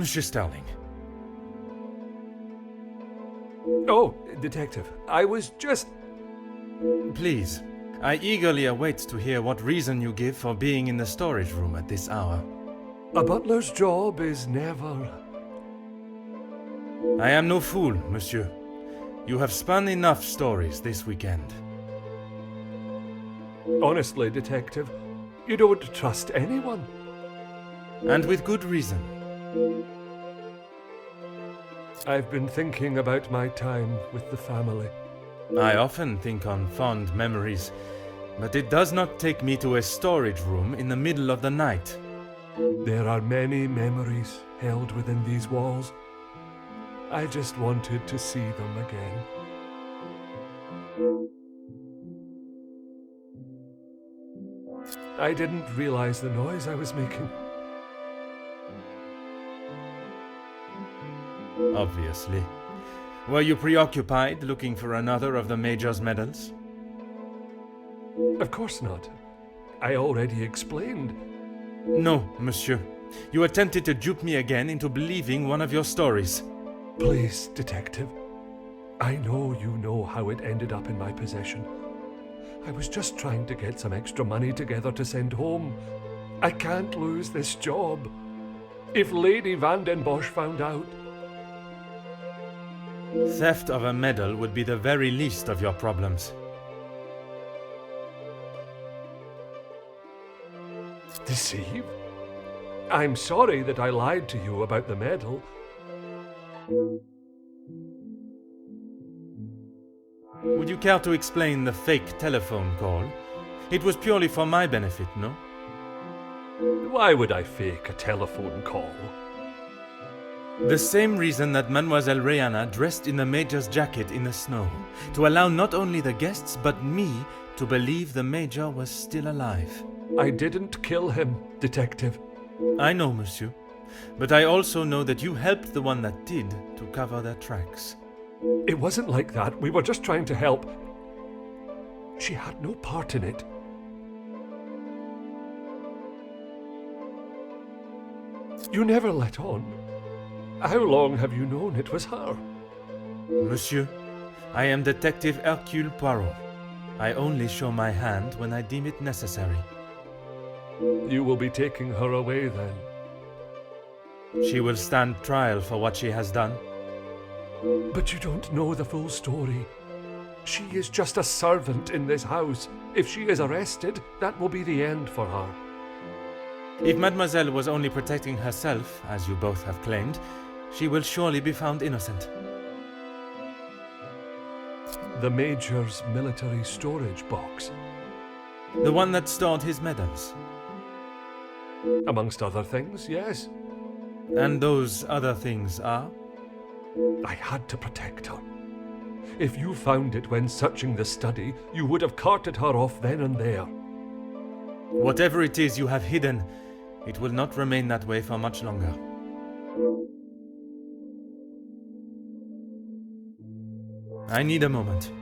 Monsieur Starling. Oh, Detective, I was just... Please, I eagerly await to hear what reason you give for being in the storage room at this hour. A butler's job is never... I am no fool, monsieur. You have spun enough stories this weekend. Honestly, Detective, you don't trust anyone. And with good reason. I've been thinking about my time with the family. I often think on fond memories, but it does not take me to a storage room in the middle of the night. There are many memories held within these walls. I just wanted to see them again. I didn't realize the noise I was making. Obviously. Were you preoccupied looking for another of the Major's medals? Of course not. I already explained. No, monsieur. You attempted to dupe me again into believing one of your stories. Please, Detective. I know you know how it ended up in my possession. I was just trying to get some extra money together to send home. I can't lose this job. If Lady Van den Bosch found out... Theft of a medal would be the very least of your problems. Deceive? I'm sorry that I lied to you about the medal. Would you care to explain the fake telephone call? It was purely for my benefit, no? Why would I fake a telephone call? The same reason that Mademoiselle Rihanna dressed in the Major's jacket in the snow, to allow not only the guests but me to believe the Major was still alive. I didn't kill him, Detective. I know, monsieur, but I also know that you helped the one that did to cover their tracks. It wasn't like that. We were just trying to help. She had no part in it. You never let on. How long have you known it was her? Monsieur, I am Detective Hercule Poirot. I only show my hand when I deem it necessary. You will be taking her away then? She will stand trial for what she has done. But you don't know the full story. She is just a servant in this house. If she is arrested, that will be the end for her. If Mademoiselle was only protecting herself, as you both have claimed, she will surely be found innocent. The Major's military storage box. The one that stored his medals. Amongst other things, yes. And those other things are? I had to protect her. If you found it when searching the study, you would have carted her off then and there. Whatever it is you have hidden, it will not remain that way for much longer. I need a moment.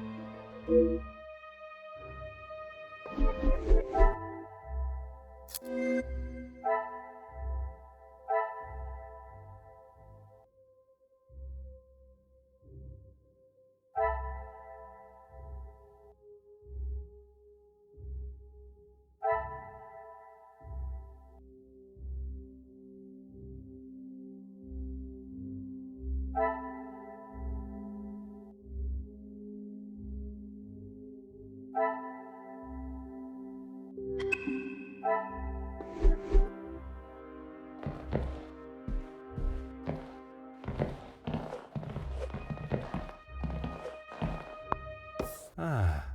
Ah.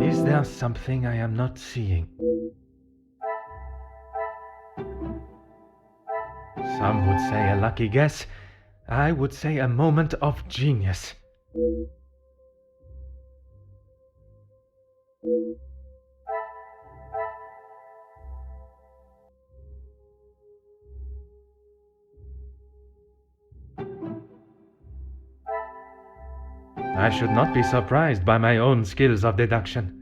Is there something I am not seeing? Some would say a lucky guess. I would say a moment of genius. I should not be surprised by my own skills of deduction.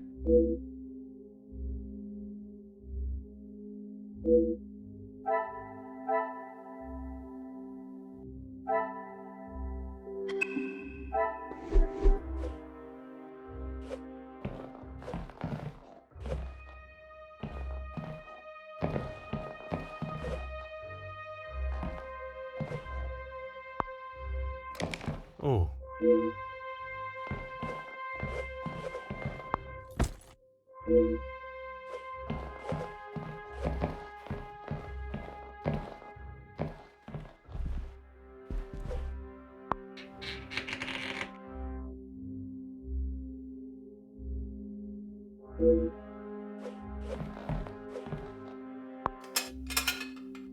Oh.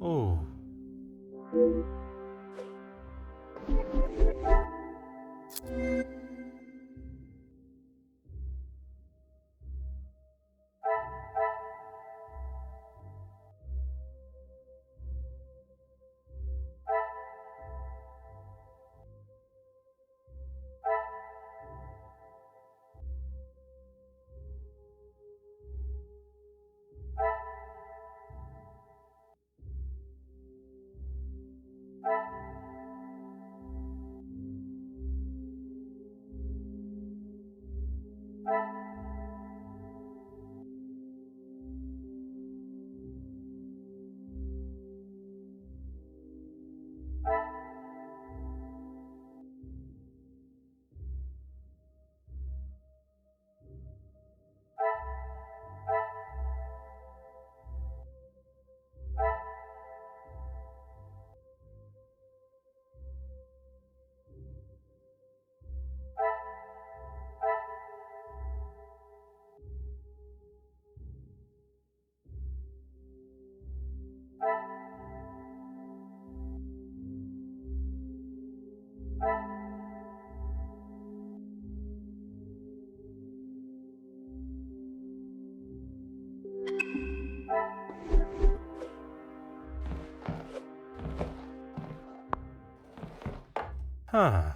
Oh. Huh.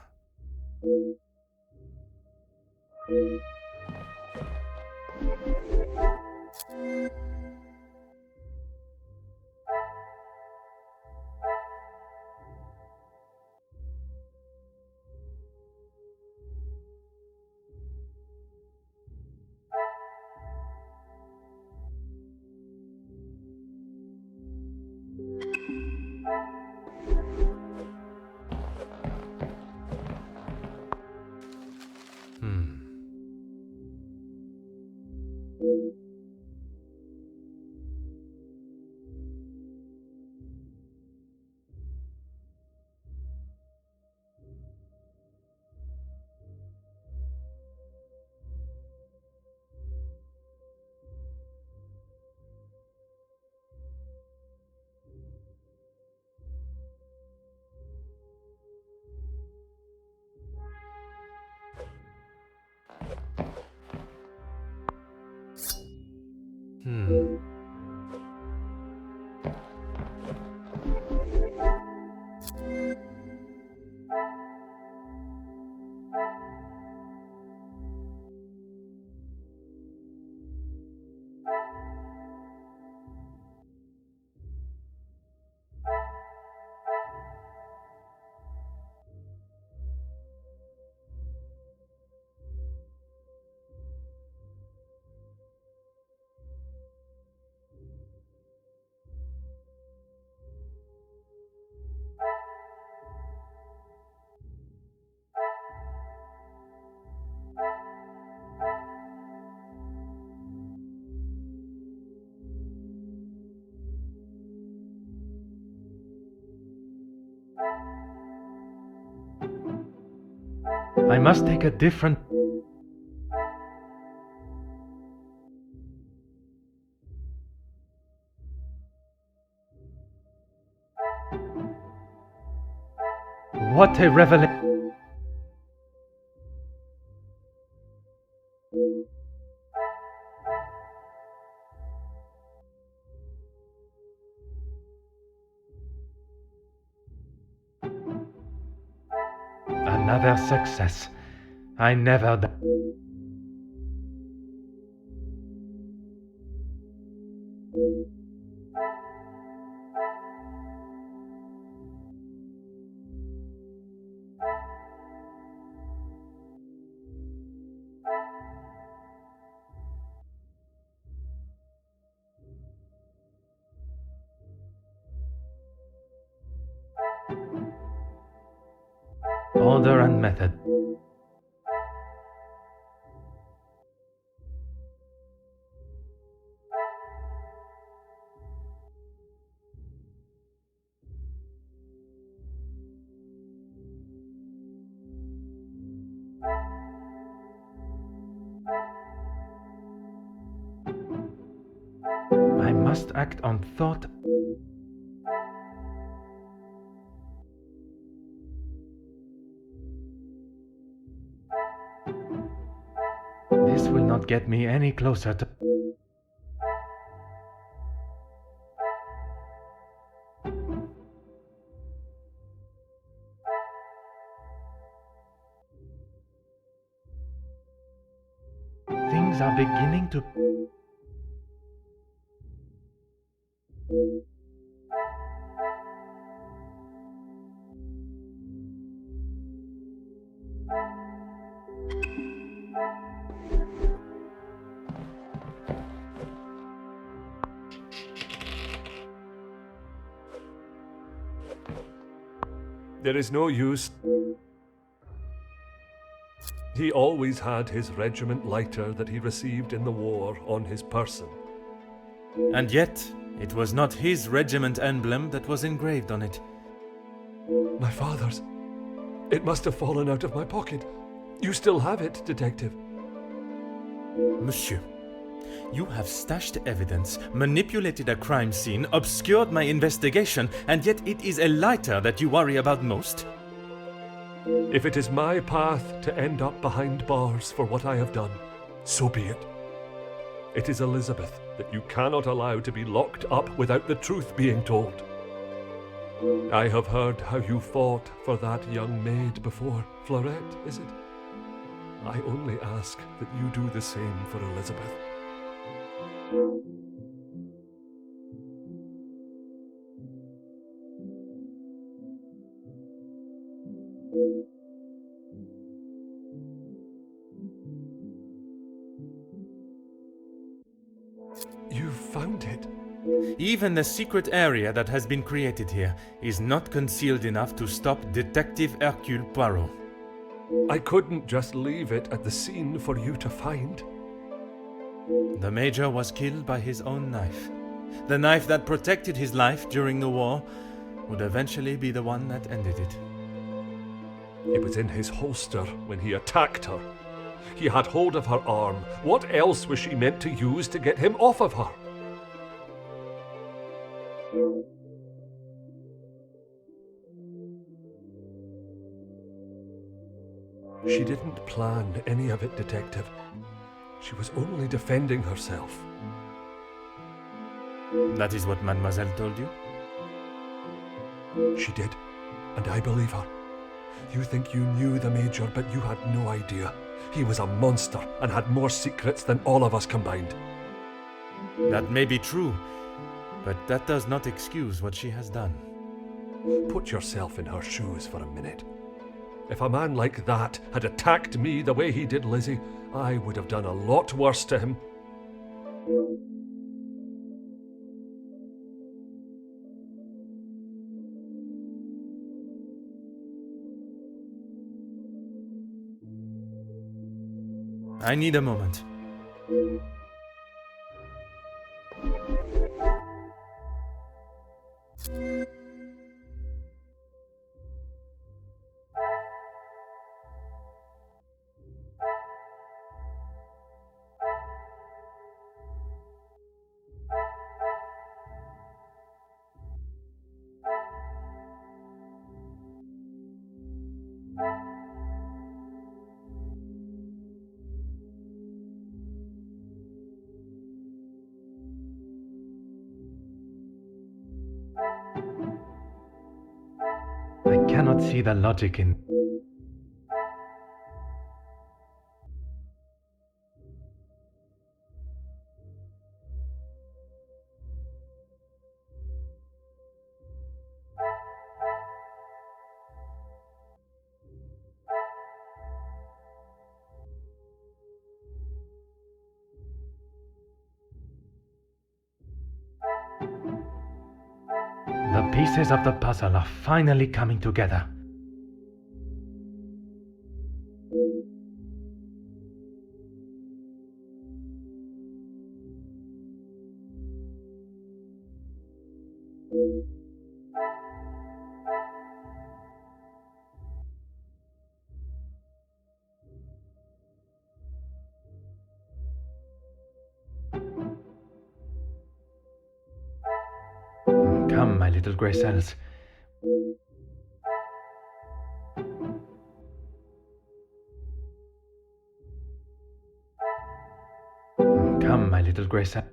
I must take a different... What a revelation! Another success. I never... Order and method. I must act on thought. This will not get me any closer to... Things are beginning to... There is no use. He always had his regiment lighter that he received in the war on his person. And yet, it was not his regiment emblem that was engraved on it. My father's. It must have fallen out of my pocket. You still have it, detective. Monsieur, you have stashed evidence, manipulated a crime scene, obscured my investigation, and yet it is a lighter that you worry about most? If it is my path to end up behind bars for what I have done, so be it. It is Elizabeth that you cannot allow to be locked up without the truth being told. I have heard how you fought for that young maid before. Florette, is it? I only ask that you do the same for Elizabeth. You found it? Even the secret area that has been created here is not concealed enough to stop Detective Hercule Poirot. I couldn't just leave it at the scene for you to find. The Major was killed by his own knife. The knife that protected his life during the war would eventually be the one that ended it. It was in his holster when he attacked her. He had hold of her arm. What else was she meant to use to get him off of her? She didn't plan any of it, Detective. She was only defending herself. That is what Mademoiselle told you? She did, and I believe her. You think you knew the Major, but you had no idea. He was a monster and had more secrets than all of us combined. That may be true, but that does not excuse what she has done. Put yourself in her shoes for a minute. If a man like that had attacked me the way he did Lizzie, I would have done a lot worse to him. I need a moment. cannot see the logic in... The pieces of the puzzle are finally coming together. Come, my little grey cells. Come, my little grey cells.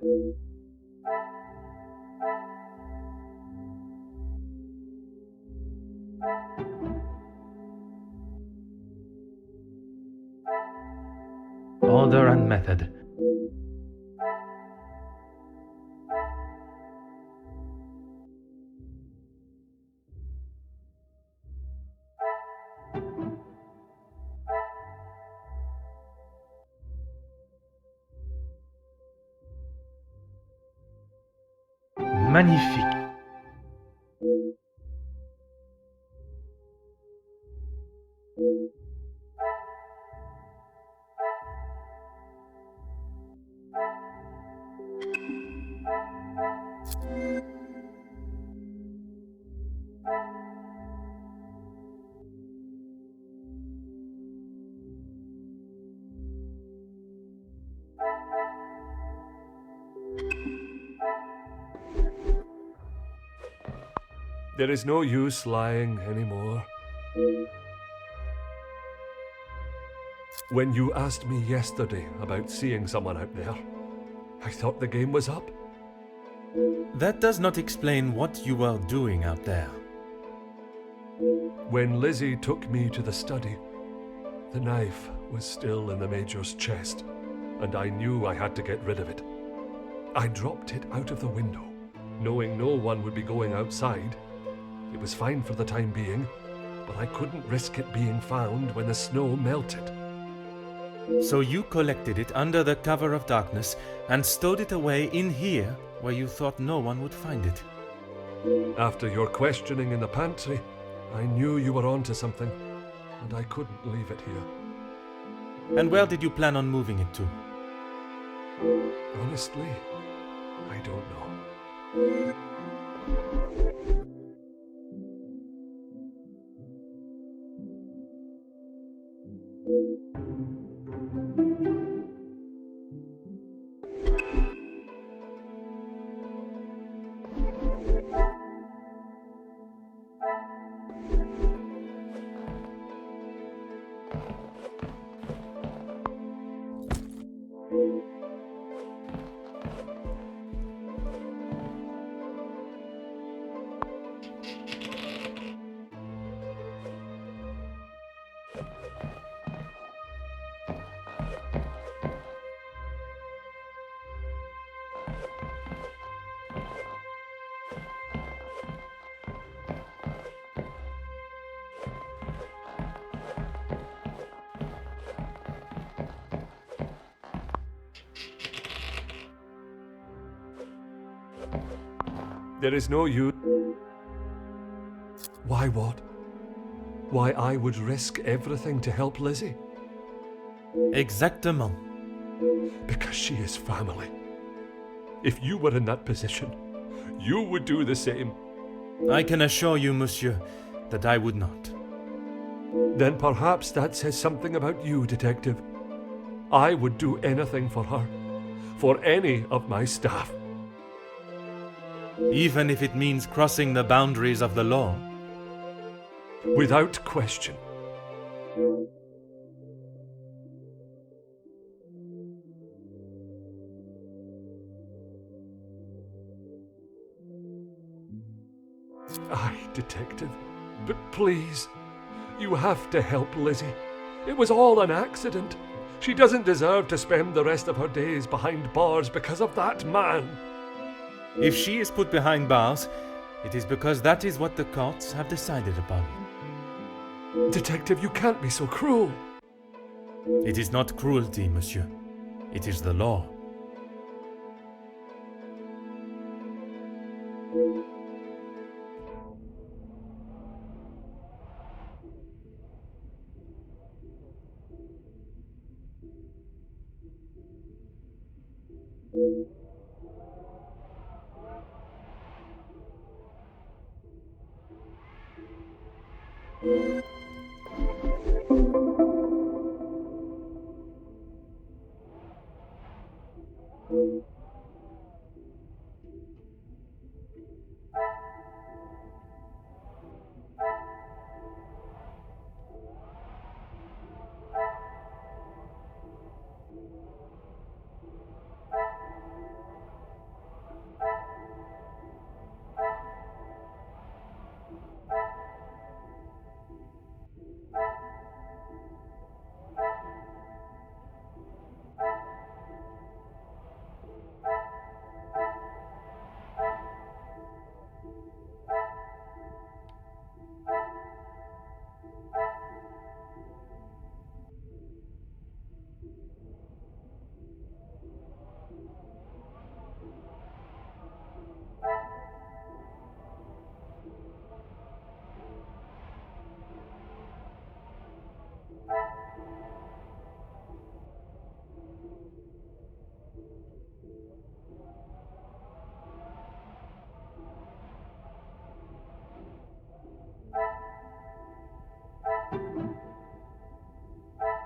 Order and method. Magnifique. There is no use lying anymore. When you asked me yesterday about seeing someone out there, I thought the game was up. That does not explain what you were doing out there. When Lizzie took me to the study, the knife was still in the Major's chest, and I knew I had to get rid of it. I dropped it out of the window, knowing no one would be going outside. It was fine for the time being, but I couldn't risk it being found when the snow melted. So you collected it under the cover of darkness and stowed it away in here where you thought no one would find it. After your questioning in the pantry, I knew you were onto something, and I couldn't leave it here. And where did you plan on moving it to? Honestly, I don't know. There is no use. Why what? Why I would risk everything to help Lizzie? Exactement. Because she is family. If you were in that position, you would do the same. I can assure you, monsieur, that I would not. Then perhaps that says something about you, Detective. I would do anything for her, for any of my staff. Even if it means crossing the boundaries of the law. Without question. Aye, Detective. But please, you have to help Lizzie. It was all an accident. She doesn't deserve to spend the rest of her days behind bars because of that man. If she is put behind bars, it is because that is what the courts have decided upon. Detective, you can't be so cruel. It is not cruelty, monsieur. It is the law.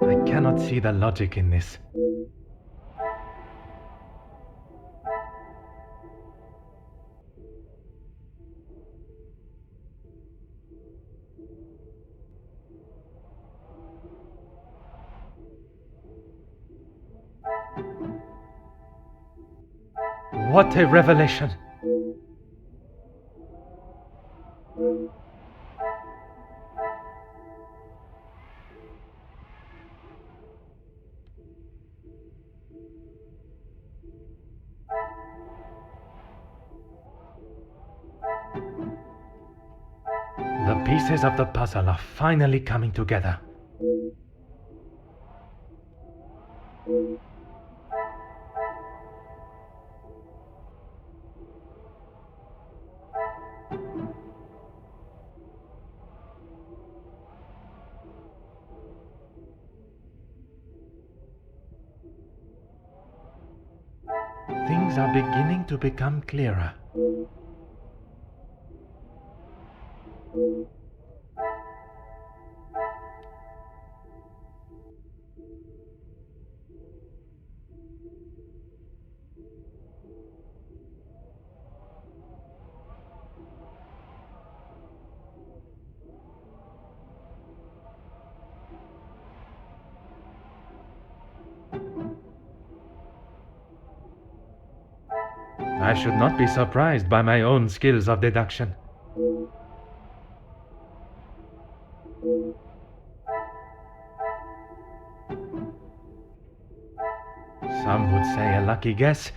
I cannot see the logic in this. What a revelation! The pieces of the puzzle are finally coming together. Things are beginning to become clearer. I should not be surprised by my own skills of deduction. Some would say a lucky guess.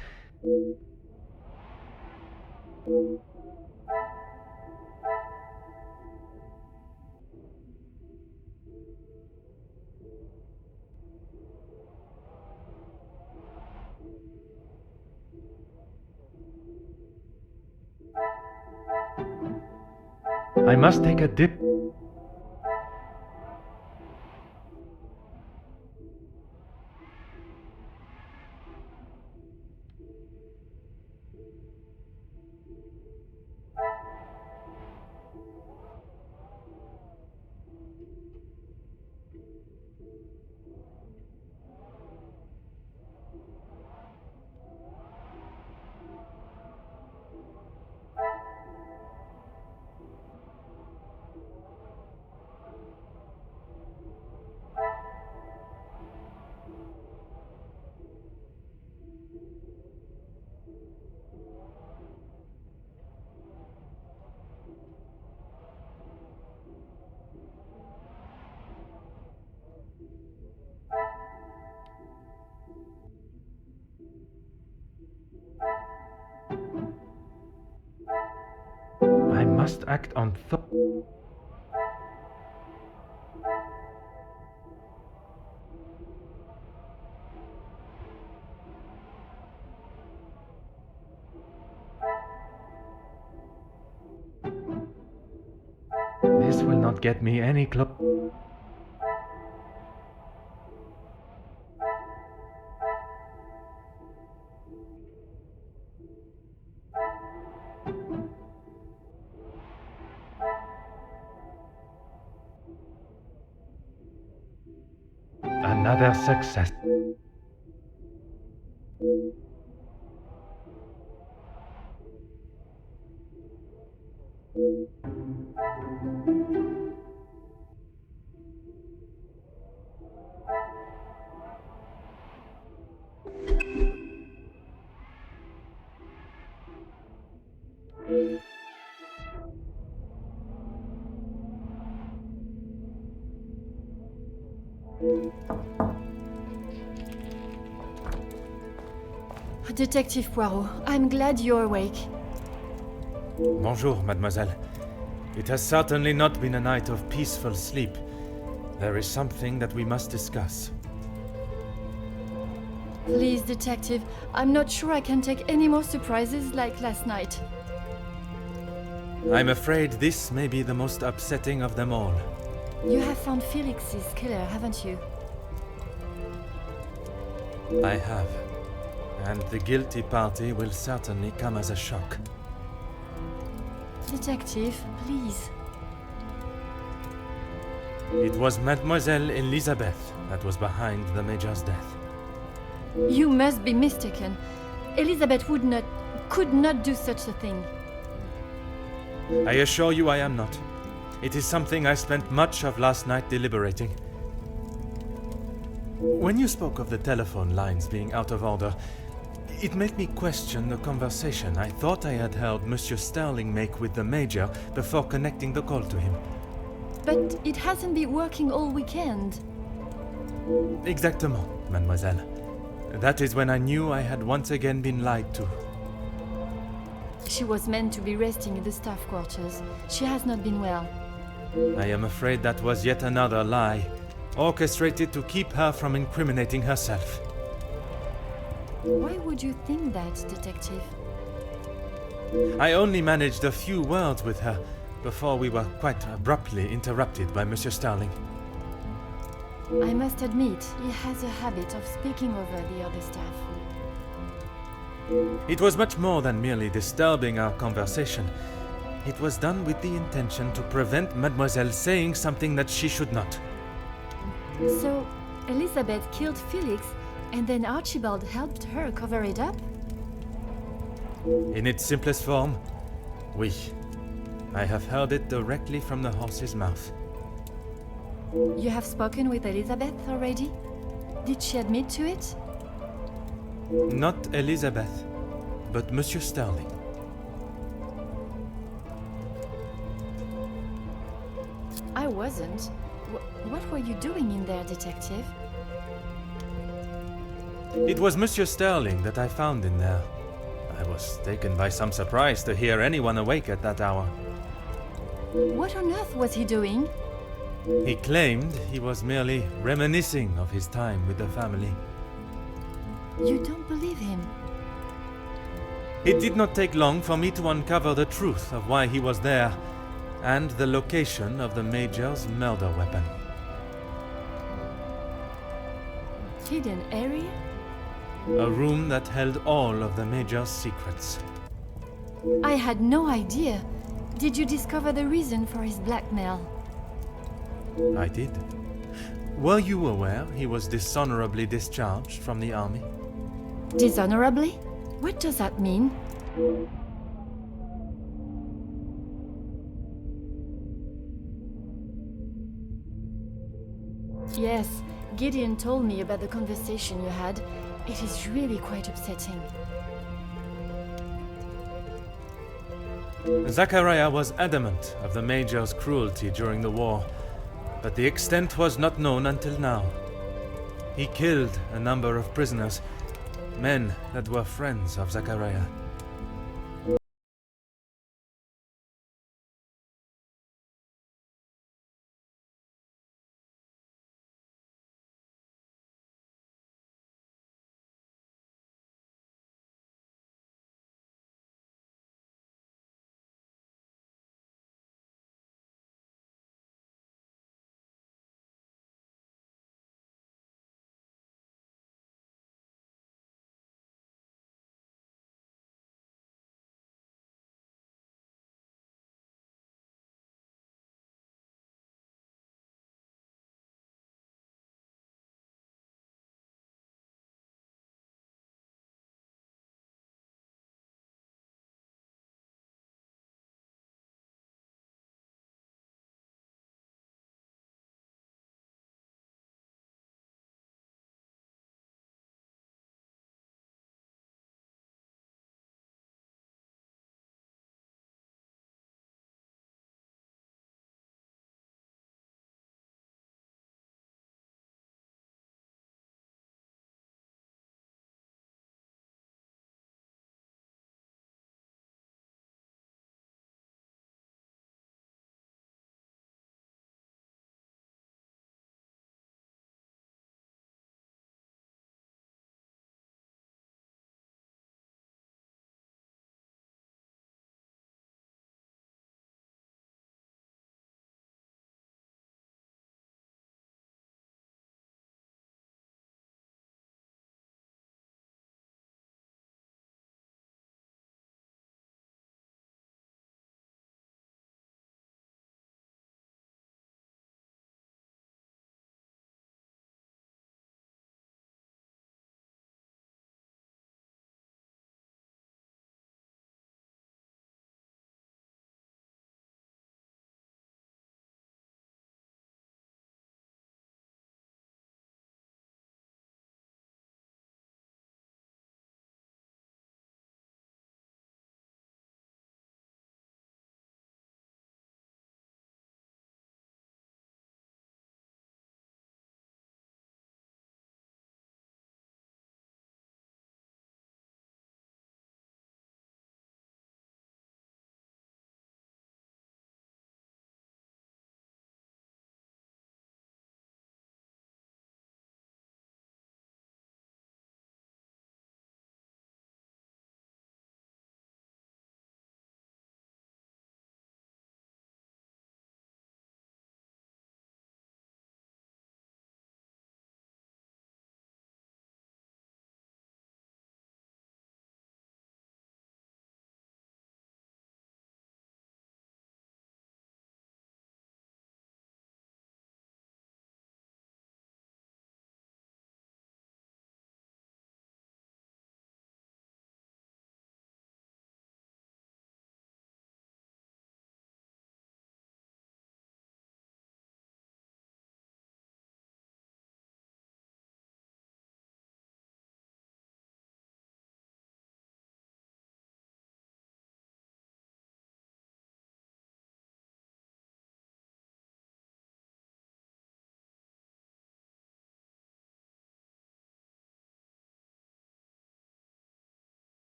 I must take a dip. must act on This will not get me any club. Another success. Detective Poirot, I'm glad you're awake. Bonjour, mademoiselle. It has certainly not been a night of peaceful sleep. There is something that we must discuss. Please, Detective, I'm not sure I can take any more surprises like last night. I'm afraid this may be the most upsetting of them all. You have found Felix's killer, haven't you? I have. And the guilty party will certainly come as a shock. Detective, please. It was Mademoiselle Elizabeth that was behind the Major's death. You must be mistaken. Elizabeth could not do such a thing. I assure you I am not. It is something I spent much of last night deliberating. When you spoke of the telephone lines being out of order, it made me question the conversation I thought I had heard Monsieur Sterling make with the Major before connecting the call to him. But it hasn't been working all weekend. Exactement, mademoiselle. That is when I knew I had once again been lied to. She was meant to be resting in the staff quarters. She has not been well. I am afraid that was yet another lie, orchestrated to keep her from incriminating herself. Why would you think that, Detective? I only managed a few words with her before we were quite abruptly interrupted by Monsieur Sterling. I must admit, he has a habit of speaking over the other staff. It was much more than merely disturbing our conversation. It was done with the intention to prevent Mademoiselle saying something that she should not. So, Elizabeth killed Felix, and then Archibald helped her cover it up? In its simplest form, oui. I have heard it directly from the horse's mouth. You have spoken with Elizabeth already? Did she admit to it? Not Elizabeth, but Monsieur Sterling. I wasn't. What were you doing in there, Detective? It was Monsieur Sterling that I found in there. I was taken by some surprise to hear anyone awake at that hour. What on earth was he doing? He claimed he was merely reminiscing of his time with the family. You don't believe him? It did not take long for me to uncover the truth of why he was there, and the location of the Major's murder weapon. Hidden area? A room that held all of the Major's secrets. I had no idea. Did you discover the reason for his blackmail? I did. Were you aware he was dishonorably discharged from the army? Dishonorably? What does that mean? Yes, Gideon told me about the conversation you had. It is really quite upsetting. Zachariah was adamant of the Major's cruelty during the war, but the extent was not known until now. He killed a number of prisoners, men that were friends of Zachariah.